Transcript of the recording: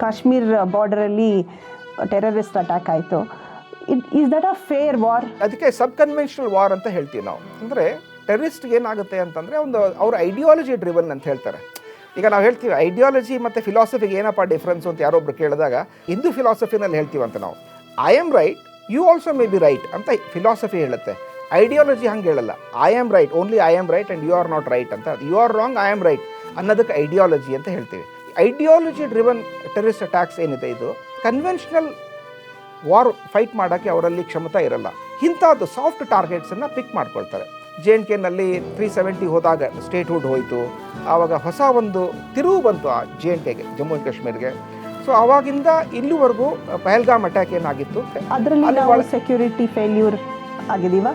Kashmir ಬಾರ್ಡರಲ್ಲಿ terrorist attack ಆಯಿತು. Is that a fair war? ಅದಕ್ಕೆ ಸಬ್ conventional war ಅಂತ ಹೇಳ್ತೀವಿ ನಾವು. ಅಂದರೆ ಟೆರರಿಸ್ಟ್ಗೆ ಏನಾಗುತ್ತೆ ಅಂತಂದರೆ ಅವ್ರ ಐಡಿಯಾಲಜಿ ಡ್ರಿವನ್ ಅಂತ ಹೇಳ್ತಾರೆ. ಈಗ ನಾವು ಹೇಳ್ತೀವಿ ಐಡಿಯಾಲಜಿ ಮತ್ತು ಫಿಲಾಸಫಿಗೆ ಏನಪ್ಪ ಡಿಫ್ರೆನ್ಸು ಅಂತ ಯಾರೊಬ್ರು ಕೇಳಿದಾಗ ಹಿಂದೂ ಫಿಲಾಸಫಿನಲ್ಲಿ ಹೇಳ್ತೀವಂತ ನಾವು, I am right, you also may be right ಅಂತ ಫಿಲಾಸಫಿ ಹೇಳುತ್ತೆ. ಐಡಿಯಾಲಜಿ ಹಂಗೆ ಹೇಳಲ್ಲ. I am right, only I am right and you are not right ಅಂತ. You are wrong, I am right ಅನ್ನೋದಕ್ಕೆ ಐಡಿಯಾಲಜಿ ಅಂತ ಹೇಳ್ತೀವಿ. ಐಡಿಯಾಲಜಿ ಡ್ರಿವನ್ ಟೆರರಿಸ್ಟ್ ಅಟ್ಯಾಕ್ಸ್ ಏನಿದೆ, ಇದು ಕನ್ವೆನ್ಷನಲ್ ವಾರ್ ಫೈಟ್ ಮಾಡೋಕ್ಕೆ ಅವರಲ್ಲಿ ಕ್ಷಮತೆ ಇರಲ್ಲ. ಇಂಥದ್ದು ಸಾಫ್ಟ್ ಟಾರ್ಗೆಟ್ಸನ್ನು ಪಿಕ್ ಮಾಡ್ಕೊಳ್ತಾರೆ. JNKನಲ್ಲಿ 370 ಹೋದಾಗ ಸ್ಟೇಟ್ಹುಡ್ ಹೋಯಿತು. ಆವಾಗ ಹೊಸ ಒಂದು ತಿರುವು ಬಂತು ಆ JNKಗೆ, ಜಮ್ಮು ಆ್ಯಂಡ್ ಕಾಶ್ಮೀರ್ಗೆ. ಸೊ ಆವಾಗಿಂದ ಇಲ್ಲಿವರೆಗೂ ಪಹಲ್ಗಾಮ್ ಅಟ್ಯಾಕ್ ಏನಾಗಿತ್ತು ಅದರಲ್ಲಿ ಸೆಕ್ಯೂರಿಟಿ ಫೇಲ್ಯೂರ್ ಆಗಿದೀವಾ?